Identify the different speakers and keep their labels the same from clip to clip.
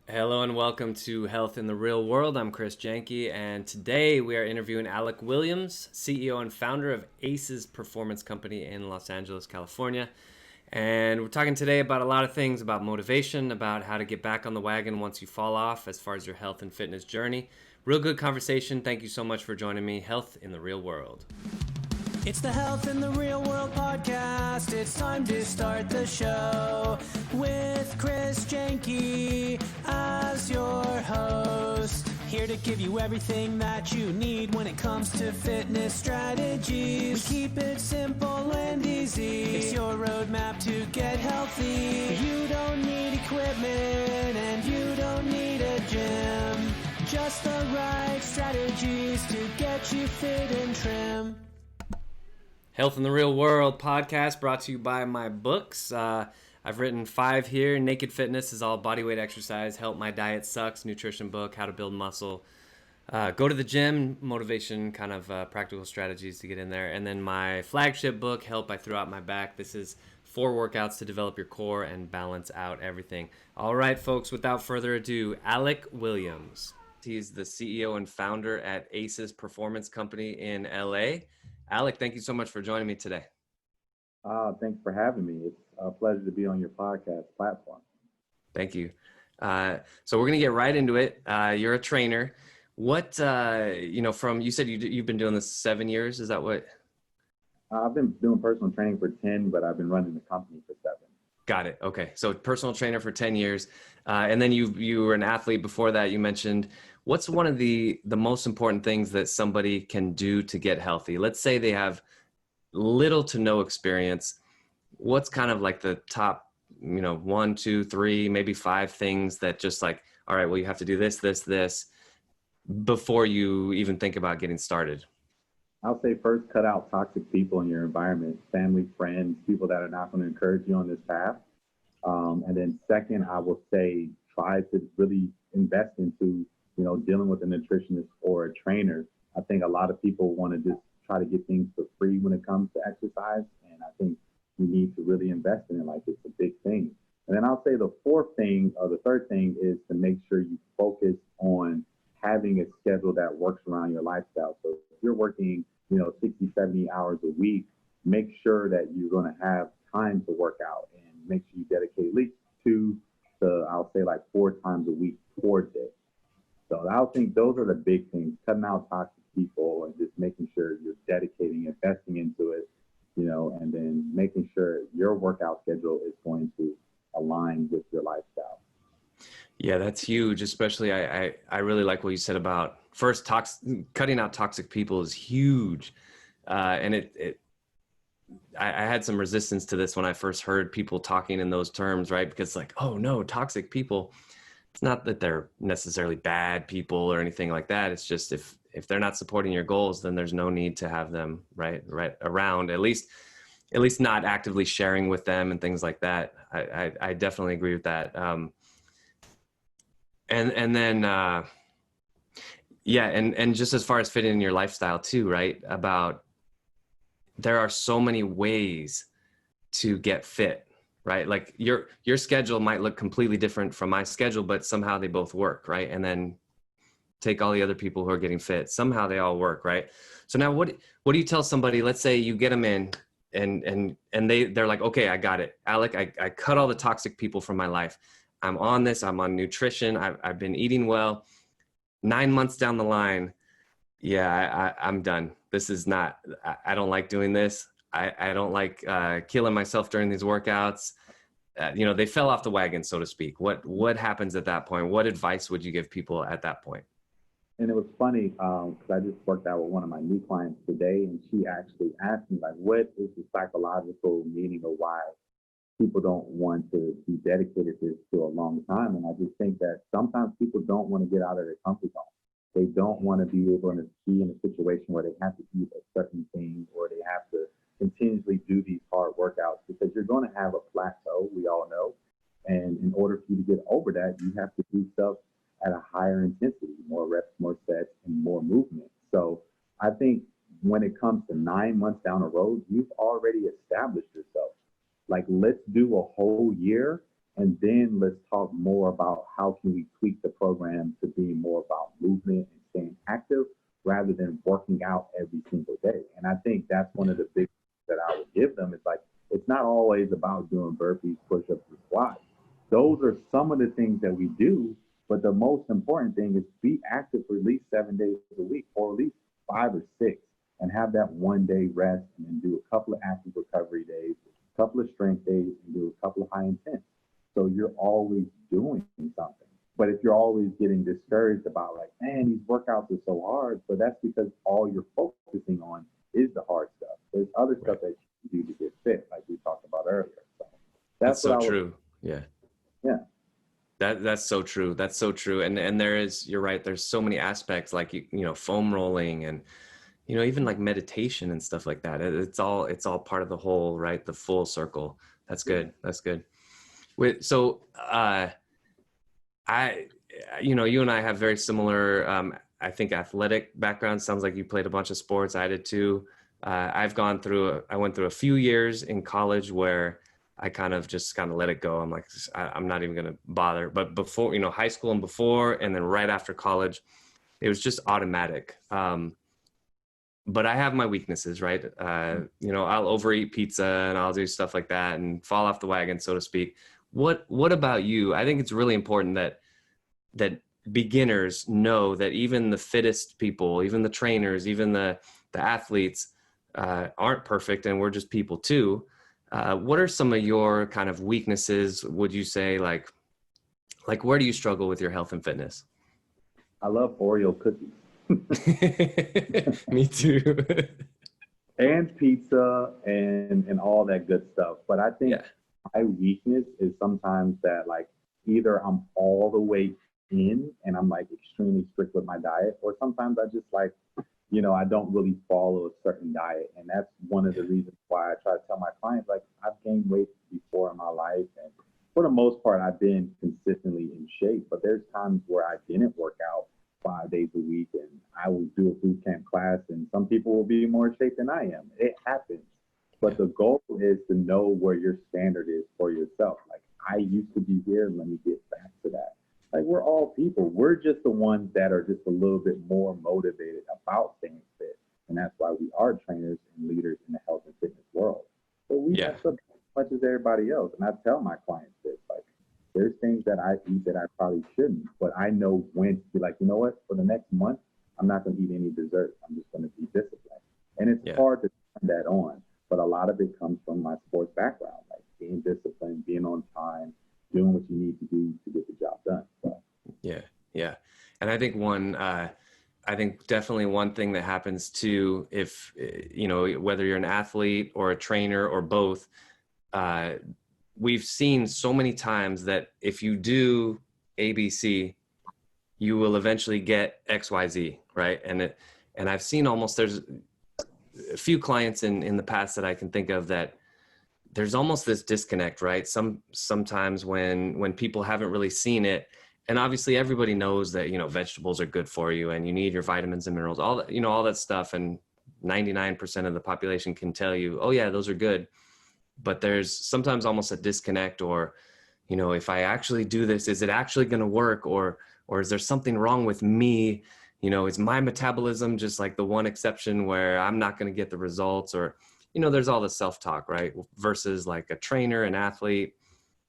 Speaker 1: Hello and welcome to Health in the Real World. I'm Chris Janke, and today we are interviewing Alec Williams, CEO and founder of ACE's Performance Company in Los Angeles, California. And we're talking today about a lot of things, about motivation, about how to get back on the wagon once you fall off as far as your health and fitness journey. Real good conversation. Thank you so much for joining me. Health in the Real World.
Speaker 2: It's the Health in the Real World podcast. It's time to start the show with Chris Janke as your host. Here to give you everything that you need when it comes to fitness strategies. We keep it simple and easy. It's your roadmap to get healthy. You don't need equipment and you don't need a gym. Just the right strategies to get you fit and trim.
Speaker 1: Health in the Real World podcast brought to you by my books. I've written 5 here. Naked Fitness is all bodyweight exercise. Help My Diet Sucks, nutrition book, how to build muscle. Go to the gym, motivation, kind of practical strategies to get in there. And then my flagship book, Help I Threw Out My Back. This is 4 workouts to develop your core and balance out everything. All right, folks, without further ado, Alec Williams. He's the CEO and founder at ACE's Performance Company in LA. Alec, thank you so much for joining me today.
Speaker 3: Thanks for having me. It's a pleasure to be on your podcast platform.
Speaker 1: Thank you. So we're going to get right into it. You're a trainer. What, you said you've been doing this 7 years. Is that what?
Speaker 3: I've been doing personal training for 10, but I've been running the company for 7.
Speaker 1: Got it. Okay. So personal trainer for 10 years. And then you were an athlete before that. You mentioned, what's one of the most important things that somebody can do to get healthy? Let's say they have little to no experience. What's kind of like the top, 1, 2, 3, maybe 5 things that just like, all right, well, you have to do this, this, this before you even think about getting started?
Speaker 3: I'll say first, cut out toxic people in your environment, family, friends, people that are not going to encourage you on this path. And then second, I will say try to really invest into, dealing with a nutritionist or a trainer. I think a lot of people want to just try to get things for free when it comes to exercise. And I think you need to really invest in it like it's a big thing. And then I'll say the third thing is to make sure you focus on having a schedule that works around your lifestyle. So if you're working, 60, 70 hours a week, make sure that you're going to have time to work out and make sure you dedicate at least 2 to, I'll say like 4 times a week towards it. So I think those are the big things, cutting out toxic people and just making sure you're dedicating, investing into it, and then making sure your workout schedule is going to align with your lifestyle.
Speaker 1: Yeah, that's huge. Especially, I really like what you said about first cutting out toxic people is huge. And I had some resistance to this when I first heard people talking in those terms, right? Because like, oh no, toxic people. It's not that they're necessarily bad people or anything like that. It's just if they're not supporting your goals, then there's no need to have them right around, at least not actively sharing with them and things like that. I definitely agree with that. And then just as far as fitting in your lifestyle too, right? About there are so many ways to get fit, right? Like your schedule might look completely different from my schedule, but somehow they both work, right? And then take all the other people who are getting fit, somehow they all work, right? So now what do you tell somebody? Let's say you get them in and they're like, okay, I got it. Alec, I cut all the toxic people from my life. I'm on this, I'm on nutrition. I've been eating well. 9 months down the line, yeah, I'm done. This is not, I don't like doing this. I don't like killing myself during these workouts. They fell off the wagon, so to speak. What happens at that point? What advice would you give people at that point?
Speaker 3: And it was funny because I just worked out with one of my new clients today, and she actually asked me, like, what is the psychological meaning of why people don't want to be dedicated to this for a long time? And I just think that sometimes people don't want to get out of their comfort zone. They don't want to be able to be in a situation where they have to eat a certain thing or they have to continuously do these hard workouts, because you're going to have a plateau, we all know. And in order for you to get over that, you have to do stuff at a higher intensity, more reps, more sets, and more movement. So I think when it comes to 9 months down the road, you've already established yourself. Like, let's do a whole year And then let's talk more about how can we tweak the program to be more about movement and staying active rather than working out every single day. And I think that's one of the big things that I would give them is like, it's not always about doing burpees, push-ups, and squats. Those are some of the things that we do, but the most important thing is be active for at least 7 days a week, or at least 5 or 6, and have that 1 day rest, and then do a couple of active recovery days, a couple of strength days, and do a couple of high intense. So you're always doing something. But if you're always getting discouraged about like, man, these workouts are so hard, but that's because all you're focusing on is the hard stuff. There's other stuff that you can do to get fit, like we talked about earlier. So
Speaker 1: that's so true. Yeah.
Speaker 3: Yeah.
Speaker 1: That's so true. That's so true. And there is, you're right. There's so many aspects like, foam rolling and, even like meditation and stuff like that. It's all part of the whole, right? The full circle. That's good. That's good. So, you and I have very similar, I think, athletic backgrounds. Sounds like you played a bunch of sports. I did too. I went through a few years in college where I kind of let it go. I'm like, I'm not even going to bother. But before, high school and before, and then right after college, it was just automatic. But I have my weaknesses, right? I'll overeat pizza and I'll do stuff like that and fall off the wagon, so to speak. What about you? I think it's really important that beginners know that even the fittest people, even the trainers, even the athletes aren't perfect, and we're just people too. What are some of your kind of weaknesses, would you say, like where do you struggle with your health and fitness?
Speaker 3: I love Oreo cookies.
Speaker 1: Me too.
Speaker 3: And pizza and all that good stuff. But I think my weakness is sometimes that like either I'm all the way in and I'm like extremely strict with my diet, or sometimes I just like, I don't really follow a certain diet. And that's one of the reasons why I try to tell my clients, like, I've gained weight before in my life. And for the most part, I've been consistently in shape. But there's times where I didn't work out 5 days a week, and I will do a boot camp class, and some people will be more in shape than I am. It happens. But the goal is to know where your standard is for yourself. Like, I used to be here, let me get back to that. Like, we're all people. We're just the ones that are just a little bit more motivated about staying fit. And that's why we are trainers and leaders in the health and fitness world. But we mess up as much as everybody else. And I tell my clients this, like, there's things that I eat that I probably shouldn't, but I know when to be like, you know what, for the next month, I'm not going to eat any dessert. I'm just going to be disciplined. And it's hard to turn that on, but a lot of it comes from my sports background, like being disciplined, being on time, doing what you need to do to get the job done. So.
Speaker 1: Yeah. And I think definitely one thing that happens too, if, whether you're an athlete or a trainer or both, we've seen so many times that if you do ABC, you will eventually get XYZ, right? And I've seen there's a few clients in the past that I can think of that there's almost this disconnect, right? Sometimes when people haven't really seen it, and obviously everybody knows that, vegetables are good for you and you need your vitamins and minerals, all that, all that stuff. And 99% of the population can tell you, oh yeah, those are good. But there's sometimes almost a disconnect, or, if I actually do this, is it actually going to work? Or is there something wrong with me? Is my metabolism just like the one exception where I'm not going to get the results? Or, there's all the self-talk, right? Versus like a trainer, an athlete,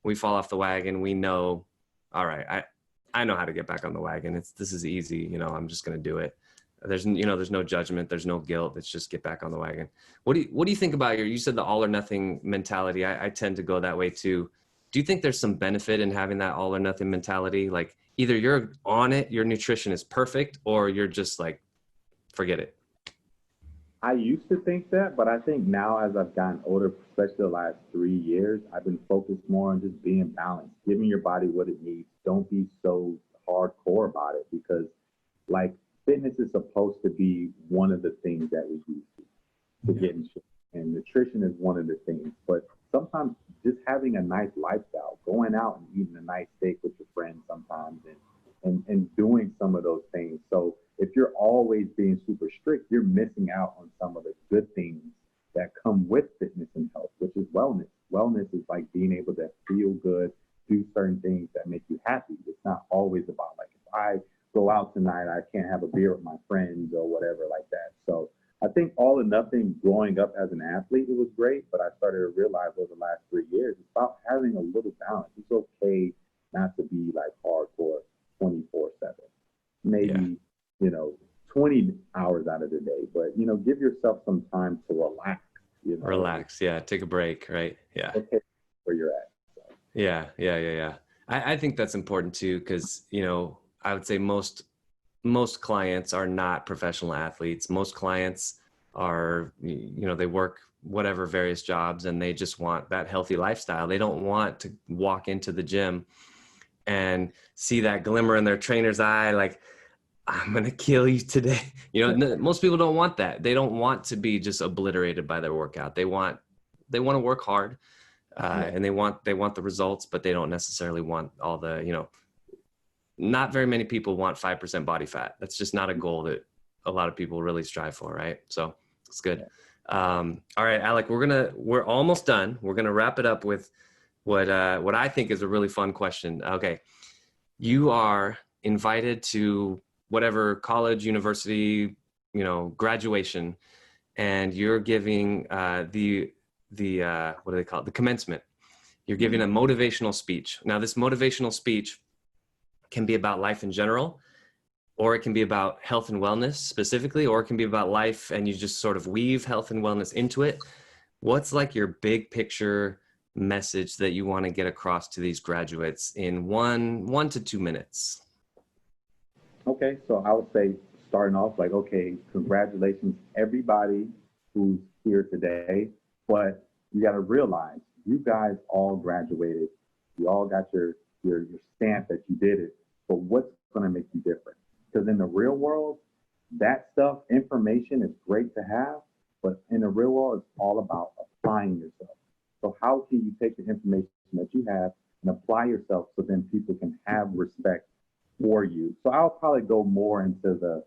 Speaker 1: we fall off the wagon. We know, all right, I know how to get back on the wagon. This is easy. I'm just going to do it. There's no judgment. There's no guilt. It's just get back on the wagon. What do you think about you said the all or nothing mentality? I tend to go that way too. Do you think there's some benefit in having that all or nothing mentality? Like either you're on it, your nutrition is perfect, or you're just like, forget it.
Speaker 3: I used to think that, but I think now as I've gotten older, especially the last 3 years, I've been focused more on just being balanced, giving your body what it needs. Don't be so hardcore about it, because like fitness is supposed to be one of the things that we use to get in shape. And nutrition is one of the things. But sometimes just having a nice lifestyle, going out and eating a nice steak with your friends sometimes, and doing some of those things. So if you're always being super strict, you're missing out on some of the good things that come with fitness and health, which is wellness. Wellness is like being able to feel good, do certain things that make you happy. It's not always about like, if I go out tonight, I can't have a beer with my friends or whatever like that. So I think all or nothing growing up as an athlete, it was great, but I started to realize over the last 3 years, it's about having a little balance. It's okay not to be like hardcore 24/7. Maybe, 20 hours out of the day, but, give yourself some time to relax,
Speaker 1: Relax. Yeah. Take a break. Right. Yeah.
Speaker 3: Okay, where you're at. So.
Speaker 1: Yeah. I think that's important too, because, I would say most clients are not professional athletes. Most clients are, they work whatever various jobs and they just want that healthy lifestyle. They don't want to walk into the gym and see that glimmer in their trainer's eye, like, I'm going to kill you today. Most people don't want that. They don't want to be just obliterated by their workout. They want to work hard, and they want the results, but they don't necessarily want all the, not very many people want 5% body fat. That's just not a goal that a lot of people really strive for. Right. So it's good. All right, Alec, we're almost done. We're going to wrap it up with what I think is a really fun question. Okay. You are invited to whatever college, university, graduation, and you're giving the what do they call it? The commencement. You're giving a motivational speech. Now, this motivational speech can be about life in general, or it can be about health and wellness specifically, or it can be about life and you just sort of weave health and wellness into it. What's like your big picture message that you want to get across to these graduates in 1 to 2 minutes?
Speaker 3: Okay, so I would say starting off like, okay, congratulations everybody who's here today, but you got to realize you guys all graduated. You all got your stamp that you did it, but what's going to make you different? Because in the real world, that stuff, information is great to have, but in the real world, it's all about applying yourself. So how can you take the information that you have and apply yourself so then people can have respect for you? So I'll probably go more into the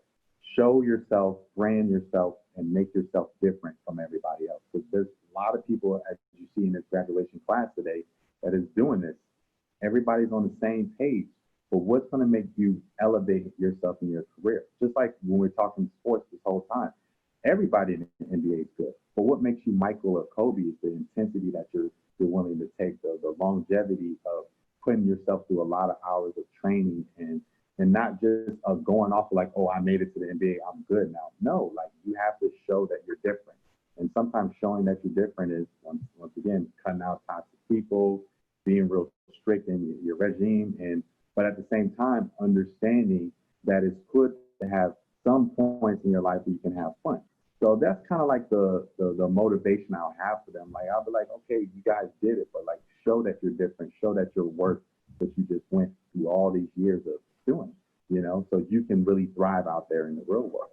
Speaker 3: show yourself, brand yourself, and make yourself different from everybody else. Because there's a lot of people, as you see in this graduation class today, that is doing this. Everybody's on the same page. But what's going to make you elevate yourself in your career? Just like when we're talking sports this whole time, everybody in the NBA is good. But what makes you Michael or Kobe is the intensity that you're willing to take, the longevity of putting yourself through a lot of hours of training and not just going off of like, oh, I made it to the NBA, I'm good now. No, like you have to show that you're different. And sometimes showing that you're different is, once again, cutting out toxic people, being real strict in your regime, but at the same time, understanding that it's good to have some points in your life where you can have fun. So that's kind of like the motivation I'll have for them. Like, I'll be like, okay, you guys did it, but like, show that you're different, show that you're worth what you just went through all these years of doing, so you can really thrive out there in the real world,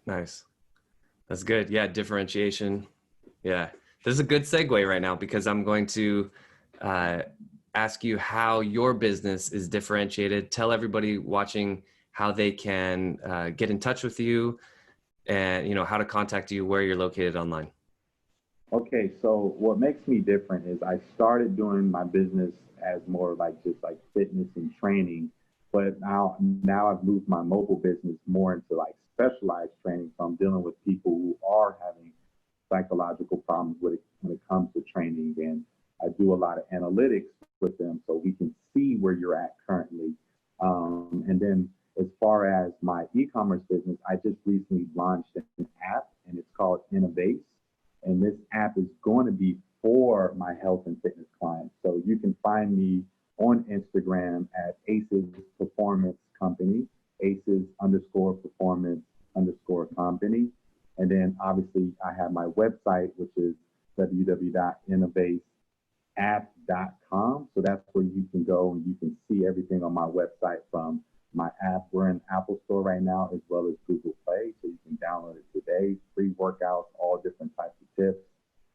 Speaker 1: Nice. That's good. Yeah. Differentiation. Yeah. This is a good segue right now because I'm going to ask you how your business is differentiated. Tell everybody watching how they can get in touch with you and, how to contact you, where you're located online.
Speaker 3: Okay, so what makes me different is I started doing my business as more like just like fitness and training, but now I've moved my mobile business more into like specialized training. So I'm dealing with people who are having psychological problems when it comes to training, and I do a lot of analytics with them so we can see where you're at currently. And then as far as my e-commerce business, I just recently launched an app and it's called Innovate. And this app is going to be for my health and fitness clients. So you can find me on Instagram at Aces Performance Company, Aces_performance_company. And then obviously I have my website, which is www.innovateapp.com. So that's where you can go and you can see everything on my website from my app. We're in Apple Store right now, as well as Google Play. So you can download it today, free workouts, all different types of tips.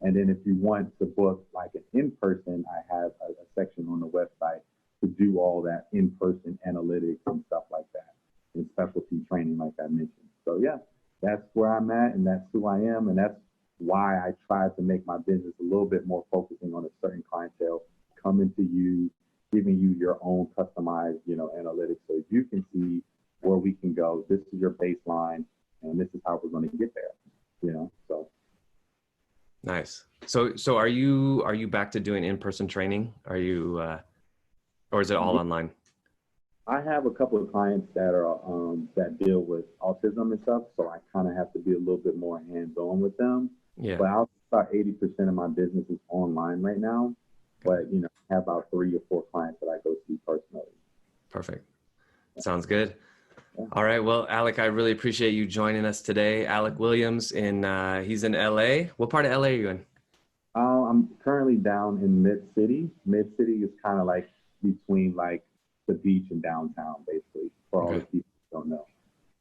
Speaker 3: And then if you want to book like an in-person, I have a section on the website to do all that in-person analytics and stuff like that, and specialty training like I mentioned. So yeah, that's where I'm at and that's who I am. And that's why I try to make my business a little bit more focusing on a certain clientele coming to you, giving you your own customized, analytics so you can see where we can go. This is your baseline, and this is how we're going to get there, so.
Speaker 1: Nice. So are you back to doing in-person training? Are you, or is it all online?
Speaker 3: I have a couple of clients that are that deal with autism and stuff, so I kind of have to be a little bit more hands-on with them.
Speaker 1: Yeah.
Speaker 3: But about 80% of my business is online right now. But I have about 3 or 4 clients that I go see personally.
Speaker 1: Perfect. Sounds good. Yeah. All right. Well, Alec, I really appreciate you joining us today. Alec Williams he's in LA. What part of LA are you in?
Speaker 3: I'm currently down in Mid-City. Mid-City is kind of like between like the beach and downtown, basically, for all the people who don't know.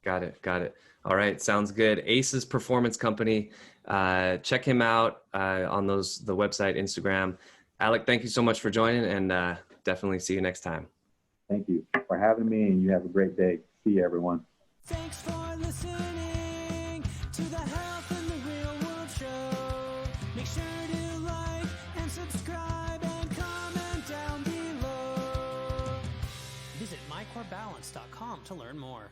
Speaker 3: Got
Speaker 1: it. All right. Sounds good. Ace's Performance Company. Check him out on the website, Instagram. Alec, thank you so much for joining, and definitely see you next time.
Speaker 3: Thank you for having me, and you have a great day. See you, everyone.
Speaker 2: Thanks for listening to the Health in the Real World Show. Make sure to like and subscribe and comment down below. Visit mycorebalance.com to learn more.